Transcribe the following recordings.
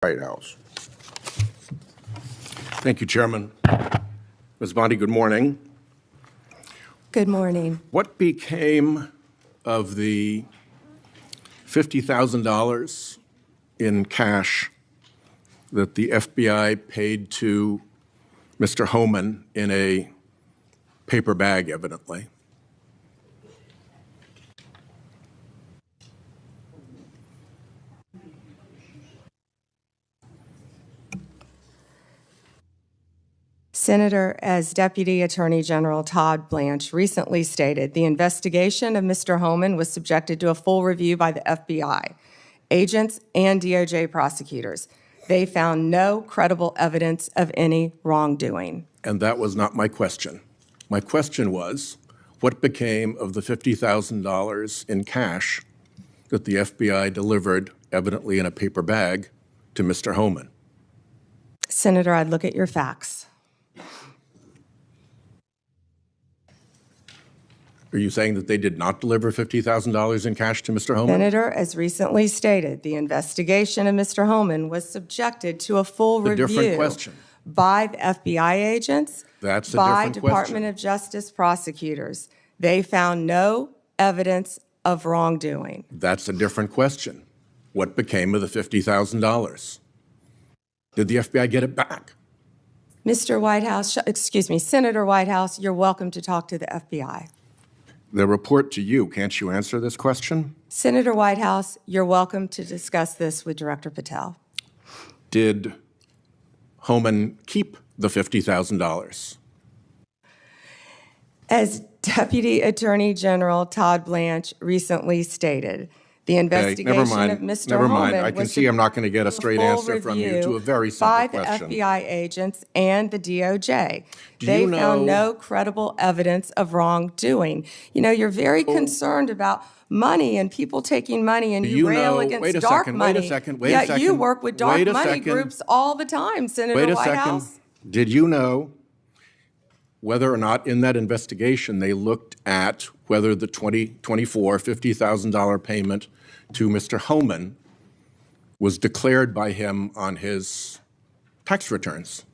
Whitehouse. Thank you, Chairman. Ms. Bondi, good morning. Good morning. What became of the $50,000 in cash that the FBI paid to Mr. Homan in a paper bag, evidently? Senator, as Deputy Attorney General Todd Blanche recently stated, the investigation of Mr. Homan was subjected to a full review by the FBI, agents, and DOJ prosecutors. They found no credible evidence of any wrongdoing. And that was not my question. My question was, what became of the $50,000 in cash that the FBI delivered, evidently in a paper bag, to Mr. Homan? Senator, I'd look at your facts. Are you saying that they did not deliver $50,000 in cash to Mr. Homan? Senator, as recently stated, the investigation of Mr. Homan was subjected to a full review different question. by the FBI agents, That's a by different Department question. of Justice prosecutors. They found no evidence of wrongdoing. That's a different question. What became of the $50,000? Did the FBI get it back? Mr. Whitehouse, Senator Whitehouse, you're welcome to talk to the FBI. The report to you, can't you answer this question? Senator Whitehouse, you're welcome to discuss this with Director Patel. Did Homan keep the $50,000? As Deputy Attorney General Todd Blanche recently stated, the investigation of Mr. Never mind. Homan I can was see I'm not going to get a straight full answer from you to a very simple by question. the FBI agents and the DOJ. Do They you found know- no credible evidence of wrongdoing. You know, you're very concerned about money and people taking money, and Do you you rail know- against wait a dark second, money. wait a second, wait a Yet you second, work with dark wait a money second. groups all the time, Senator Wait a Whitehouse. second. Did you know whether or not in that investigation they looked at whether the $50,000 payment to Mr. Homan was declared by him on his tax returns?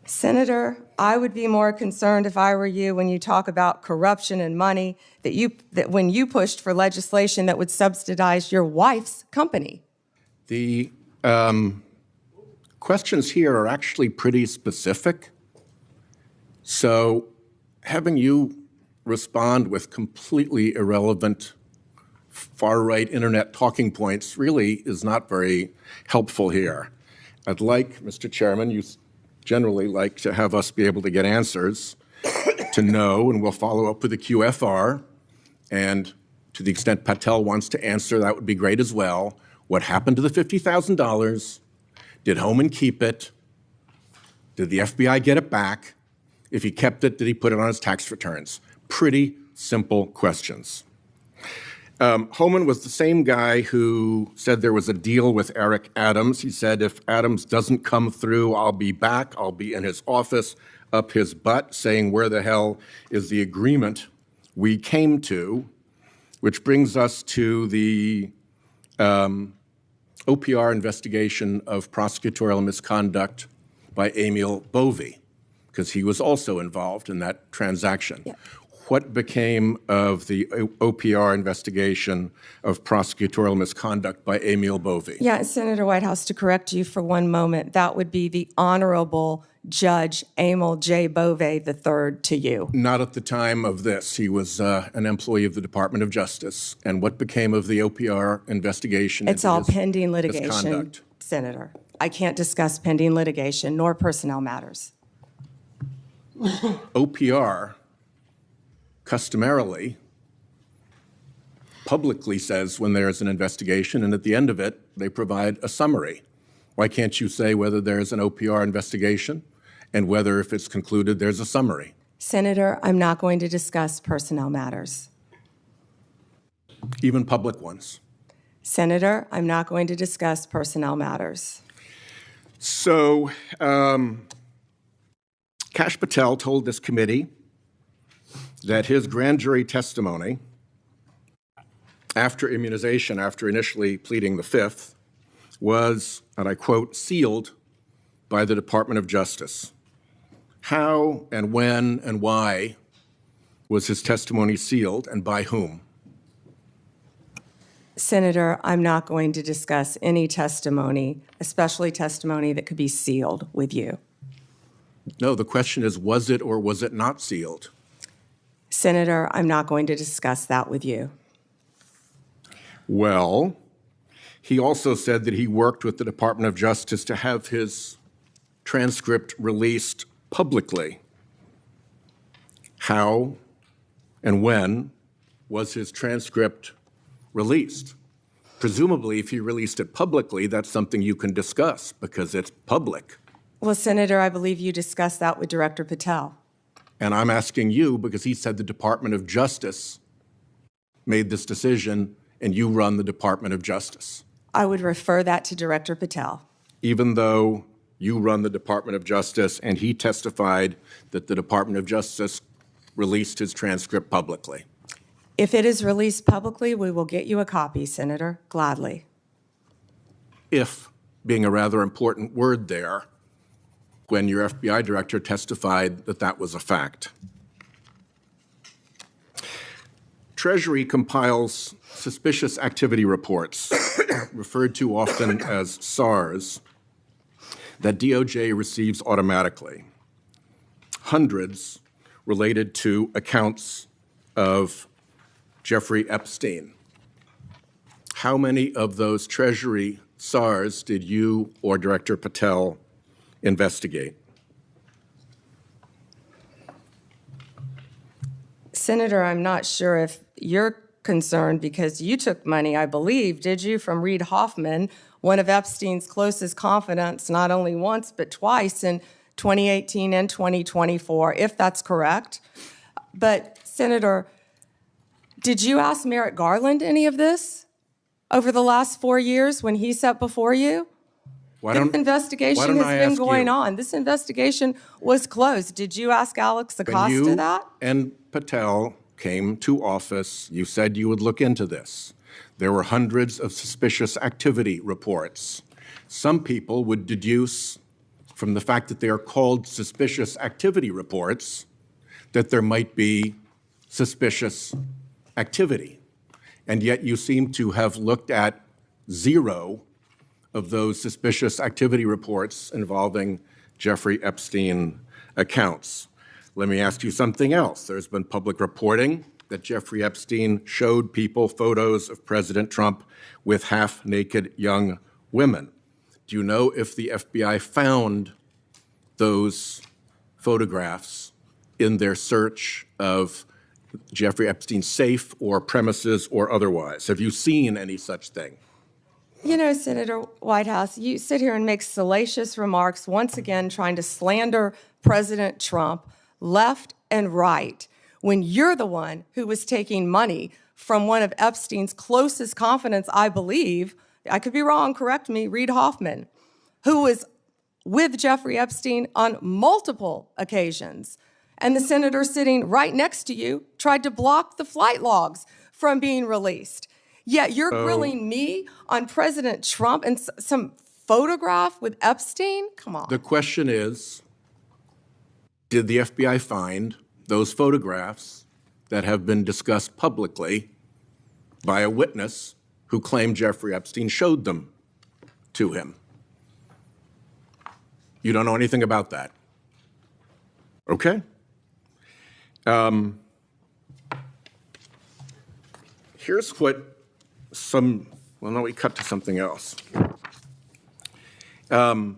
Senator, I would be more concerned if I were you when you talk about corruption and money that when you pushed for legislation that would subsidize your wife's company. The questions here are actually pretty specific. So having you respond with completely irrelevant far-right internet talking points really is not very helpful here. I'd like, Mr. Chairman, you generally like to have us be able to get answers to know, and we'll follow up with the QFR. And to the extent Patel wants to answer, that would be great as well. What happened to the $50,000? Did Homan keep it? Did the FBI get it back? If he kept it, did he put it on his tax returns? Pretty simple questions. Homan was the same guy who said there was a deal with Eric Adams. He said, if Adams doesn't come through, I'll be back. I'll be in his office, up his butt, saying, where the hell is the agreement we came to? Which brings us to the OPR investigation of prosecutorial misconduct by Emil Bovee, because he was also involved in that transaction. Yeah. What became of the OPR investigation of prosecutorial misconduct by Emil Bovee? Yeah, Senator Whitehouse, to correct you for one moment, that would be the Honorable Judge Emil J. Bovee III to you. Not at the time of this. He was an employee of the Department of Justice. And what became of the OPR investigation? It's all pending litigation, Senator. I can't discuss pending litigation nor personnel matters. OPR customarily publicly says when there's an investigation, and at the end of it, they provide a summary. Why can't you say whether there's an OPR investigation and whether, if it's concluded, there's a summary? Senator, I'm not going to discuss personnel matters. Even public ones? Senator, I'm not going to discuss personnel matters. So, Kash Patel told this committee that his grand jury testimony after immunization, after initially pleading the Fifth, was, and I quote, sealed by the Department of Justice. How and when and why was his testimony sealed, and by whom? Senator, I'm not going to discuss any testimony, especially testimony that could be sealed, with you. No, the question is, was it or was it not sealed? Senator, I'm not going to discuss that with you. Well, he also said that he worked with the Department of Justice to have his transcript released publicly. How and when was his transcript released? Presumably, if he released it publicly, that's something you can discuss because it's public. Well, Senator, I believe you discussed that with Director Patel. And I'm asking you because he said the Department of Justice made this decision and you run the Department of Justice. I would refer that to Director Patel. Even though you run the Department of Justice and he testified that the Department of Justice released his transcript publicly. If it is released publicly, we will get you a copy, Senator, gladly. If being a rather important word there, when your FBI director testified that that was a fact. Treasury compiles suspicious activity reports, referred to often as SARs, that DOJ receives automatically. Hundreds related to accounts of Jeffrey Epstein. How many of those Treasury SARs did you or Director Patel investigate? Senator, I'm not sure if you're concerned because you took money, I believe, did you, from Reid Hoffman, one of Epstein's closest confidants, not only once but twice in 2018 and 2024, if that's correct. But, Senator, did you ask Merrick Garland any of this over the last 4 years when he sat before you? This investigation has been going on. This investigation was closed. Did you ask Alex Acosta that? And Patel came to office, you said you would look into this. There were hundreds of suspicious activity reports. Some people would deduce from the fact that they are called suspicious activity reports that there might be suspicious activity. And yet you seem to have looked at zero of those suspicious activity reports involving Jeffrey Epstein accounts. Let me ask you something else. There's been public reporting that Jeffrey Epstein showed people photos of President Trump with half-naked young women. Do you know if the FBI found those photographs in their search of Jeffrey Epstein's safe or premises or otherwise? Have you seen any such thing? You know, Senator Whitehouse, you sit here and make salacious remarks, once again trying to slander President Trump left and right, when you're the one who was taking money from one of Epstein's closest confidants, I believe, I could be wrong, correct me, Reid Hoffman, who was with Jeffrey Epstein on multiple occasions. And the senator sitting right next to you tried to block the flight logs from being released. Yet you're grilling me on President Trump and some photograph with Epstein? Come on. The question is, did the FBI find those photographs that have been discussed publicly by a witness who claimed Jeffrey Epstein showed them to him? You don't know anything about that? Okay. Here's what well, no, we cut to something else. The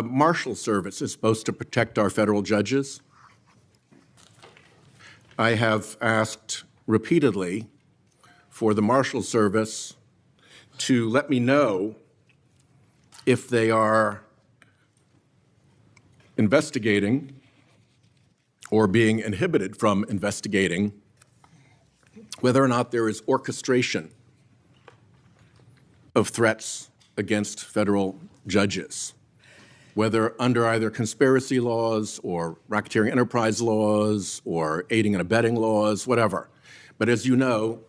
Marshal Service is supposed to protect our federal judges. I have asked repeatedly for the Marshal Service to let me know if they are investigating or being inhibited from investigating whether or not there is orchestration of threats against federal judges, whether under either conspiracy laws or racketeering enterprise laws or aiding and abetting laws, whatever. But as you know,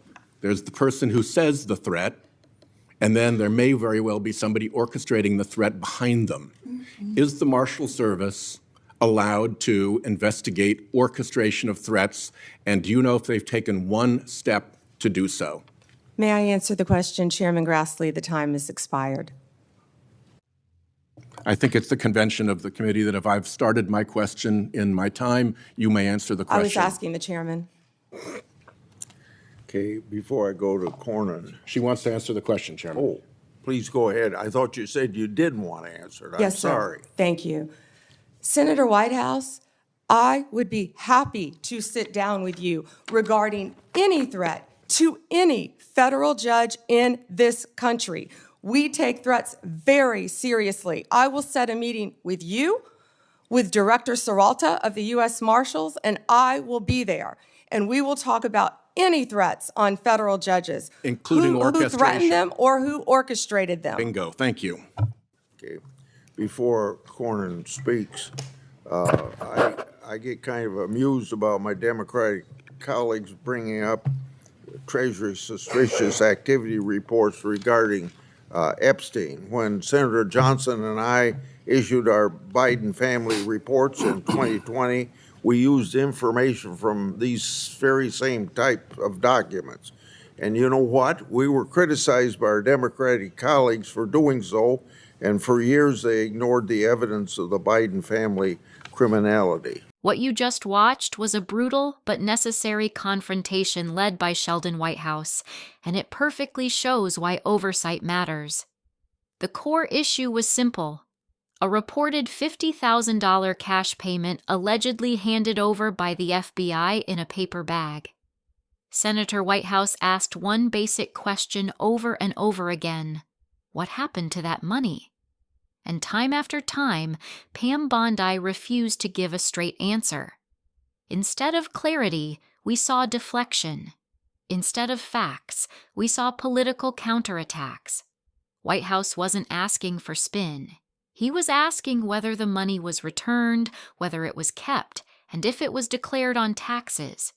there's the person who says the threat, And then there may very well be somebody orchestrating the threat behind them. Is the Marshal Service allowed to investigate orchestration of threats? And do you know if they've taken one step to do so? May I answer the question, Chairman Grassley? The time has expired. I think it's the convention of the committee that if I've started my question in my time, you may answer the question. I was asking the chairman. Okay, before I go to Cornyn. She wants to answer the question, Chairman. Oh, please go ahead. I thought you said you didn't want to answer it. Yes, I'm sir. sorry. Thank you. Senator Whitehouse, I would be happy to sit down with you regarding any threat to any federal judge in this country. We take threats very seriously. I will set a meeting with you, with Director Seralta of the U.S. Marshals, and I will be there. And we will talk about any threats on federal judges, including orchestration, who threatened them or who orchestrated them. Bingo. Thank you. Okay, before Cornyn speaks, I get kind of amused about my Democratic colleagues bringing up Treasury suspicious activity reports regarding Epstein. When Senator Johnson and I issued our Biden family reports in 2020, we used information from these very same type of documents. And you know what? We were criticized by our Democratic colleagues for doing so, and for years they ignored the evidence of the Biden family criminality. What you just watched was a brutal but necessary confrontation led by Sheldon Whitehouse, and it perfectly shows why oversight matters. The core issue was simple: a reported $50,000 cash payment allegedly handed over by the FBI in a paper bag. Senator Whitehouse asked one basic question over and over again: what happened to that money? And time after time, Pam Bondi refused to give a straight answer. Instead of clarity, we saw deflection. Instead of facts, we saw political counterattacks. Whitehouse wasn't asking for spin. He was asking whether the money was returned, whether it was kept, and if it was declared on taxes.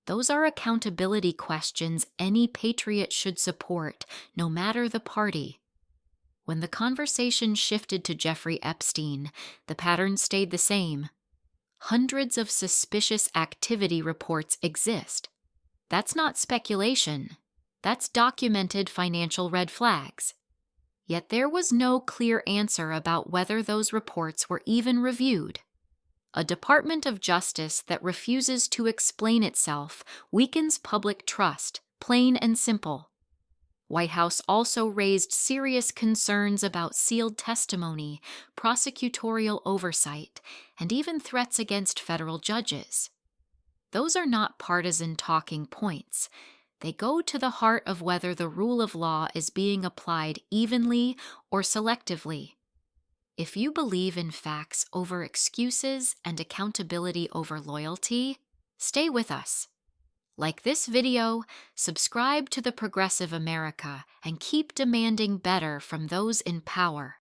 Those are accountability questions any patriot should support, no matter the party. When the conversation shifted to Jeffrey Epstein, the pattern stayed the same. Hundreds of suspicious activity reports exist. That's not speculation. That's documented financial red flags. Yet there was no clear answer about whether those reports were even reviewed. A Department of Justice that refuses to explain itself weakens public trust, plain and simple. Whitehouse also raised serious concerns about sealed testimony, prosecutorial oversight, and even threats against federal judges. Those are not partisan talking points. They go to the heart of whether the rule of law is being applied evenly or selectively. If you believe in facts over excuses and accountability over loyalty, stay with us. Like this video, subscribe to the Progressive America and keep demanding better from those in power.